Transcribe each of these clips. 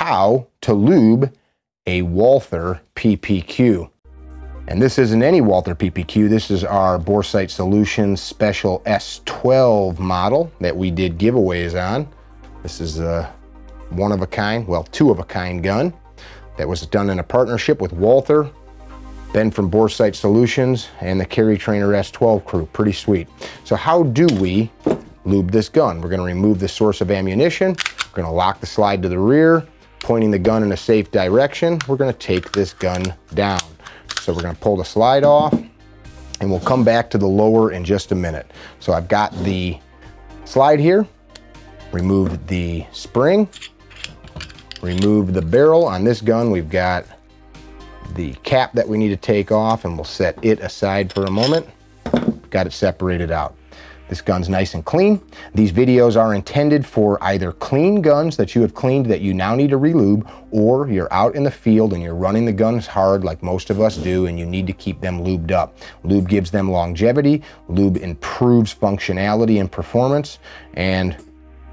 how to lube a Walther PPQ. And this isn't any Walther PPQ, this is our Boresight Solutions Special S12 model that we did giveaways on. This is a one-of-a-kind, well, two-of-a-kind gun that was done in a partnership with Walther, Ben from Boresight Solutions, and the Carry Trainer S12 crew. Pretty sweet. So how do we lube this gun? We're gonna remove the source of ammunition. We're gonna lock the slide to the rear, pointing the gun in a safe direction. We're gonna take this gun down. So we're gonna pull the slide off, and we'll come back to the lower in just a minute. So I've got the slide here, remove the spring, remove the barrel. On this gun, we've got the cap that we need to take off, and we'll set it aside for a moment. Got it separated out. This gun's nice and clean. These videos are intended for either clean guns that you have cleaned that you now need to relube, or you're out in the field and you're running the guns hard like most of us do, and you need to keep them lubed up. Lube gives them longevity. Lube improves functionality and performance. And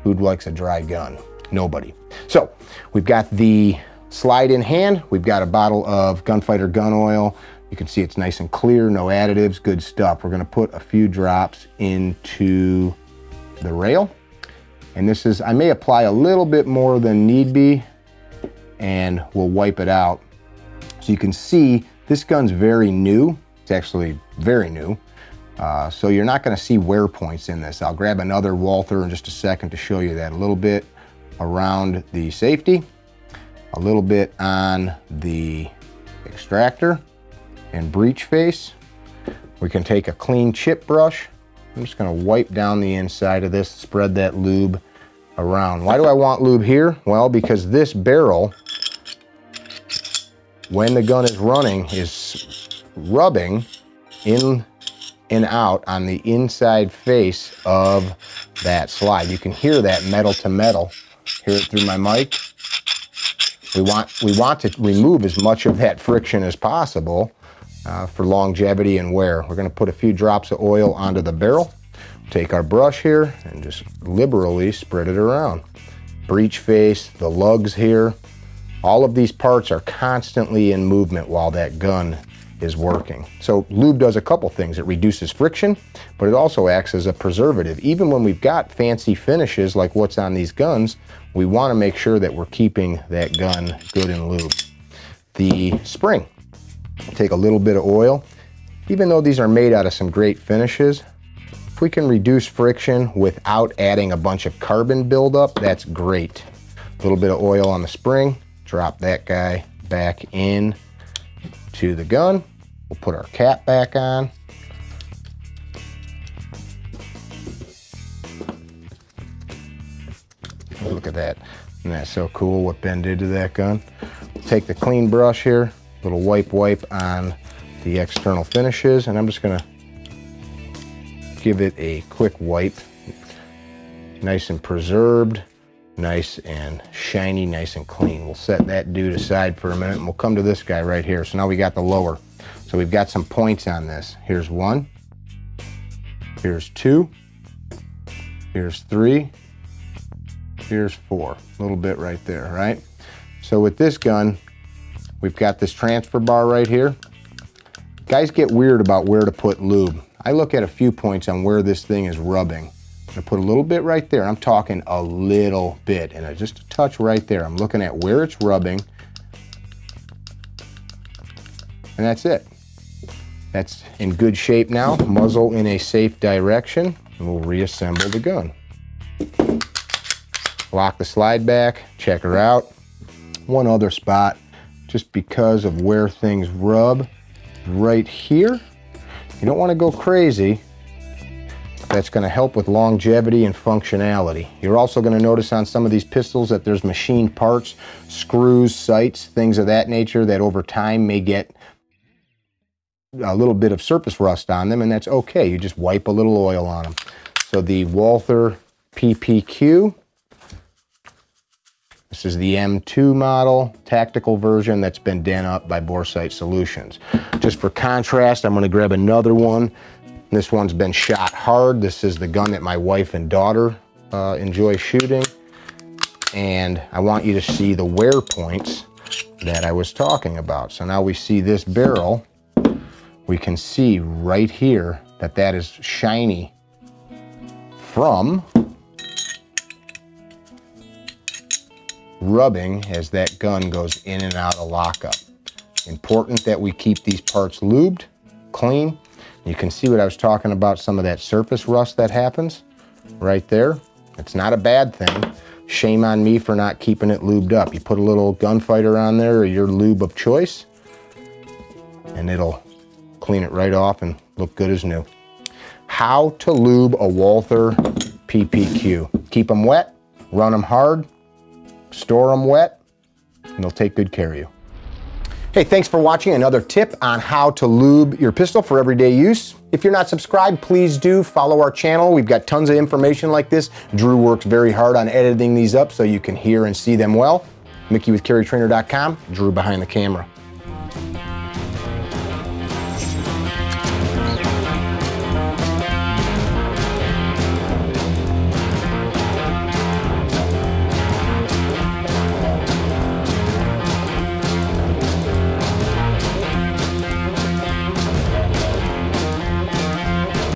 who likes a dry gun? Nobody. So we've got the slide in hand. We've got a bottle of Gunfighter gun oil. You can see it's nice and clear, no additives, good stuff. We're gonna put a few drops into the rail. And this is, I may apply a little bit more than need be, and we'll wipe it out. So you can see this gun's very new. It's actually very new. So you're not gonna see wear points in this. I'll grab another Walther in just a second to show you that. A little bit around the safety, a little bit on the extractor and breech face. We can take a clean chip brush. I'm just gonna wipe down the inside of this, spread that lube around. Why do I want lube here? Well, because this barrel, when the gun is running, is rubbing in and out on the inside face of that slide. You can hear that metal to metal. Hear it through my mic. We want to remove as much of that friction as possible for longevity and wear. We're gonna put a few drops of oil onto the barrel. Take our brush here and just liberally spread it around. Breech face, the lugs here, all of these parts are constantly in movement while that gun is working. So lube does a couple things. It reduces friction, but it also acts as a preservative. Even when we've got fancy finishes like what's on these guns, we wanna make sure that we're keeping that gun good and lubed. The spring, take a little bit of oil. Even though these are made out of some great finishes, if we can reduce friction without adding a bunch of carbon buildup, that's great. A little bit of oil on the spring, drop that guy back in to the gun. We'll put our cap back on. Look at that. Isn't that so cool what Ben did to that gun? We'll take the clean brush here, little wipe on the external finishes, and I'm just gonna give it a quick wipe. Nice and preserved, nice and shiny, nice and clean. We'll set that dude aside for a minute, and we'll come to this guy right here. So now we got the lower. So we've got some points on this. Here's 1, here's 2, here's 3, here's 4. A little bit right there, right? So with this gun, we've got this transfer bar right here. Guys get weird about where to put lube. I look at a few points on where this thing is rubbing. I'm gonna put a little bit right there. I'm talking a little bit, and just a touch right there. I'm looking at where it's rubbing, and that's it. That's in good shape now. Muzzle in a safe direction, and we'll reassemble the gun. Lock the slide back, check her out. One other spot, just because of where things rub, right here. You don't want to go crazy. That's going to help with longevity and functionality. You're also going to notice on some of these pistols that there's machined parts, screws, sights, things of that nature that over time may get a little bit of surface rust on them, and that's okay. You just wipe a little oil on them. So the Walther PPQ, this is the M2 model, tactical version that's been done up by Boresight Solutions. Just for contrast, I'm going to grab another one. This one's been shot hard. This is the gun that my wife and daughter enjoy shooting. and I want you to see the wear points that I was talking about. So now we see this barrel, we can see right here that that is shiny from rubbing as that gun goes in and out of lockup. Important that we keep these parts lubed, clean. You can see what I was talking about, some of that surface rust that happens right there. It's not a bad thing. Shame on me for not keeping it lubed up. You put a little gunfighter on there or your lube of choice, and it'll clean it right off and look good as new. How to lube a Walther PPQ. Keep them wet, run them hard, store them wet, and they'll take good care of you. Hey, thanks for watching another tip on how to lube your pistol for everyday use. If you're not subscribed, please do follow our channel. We've got tons of information like this. Drew works very hard on editing these up so you can hear and see them well. Mickey with CarryTrainer.com, Drew behind the camera.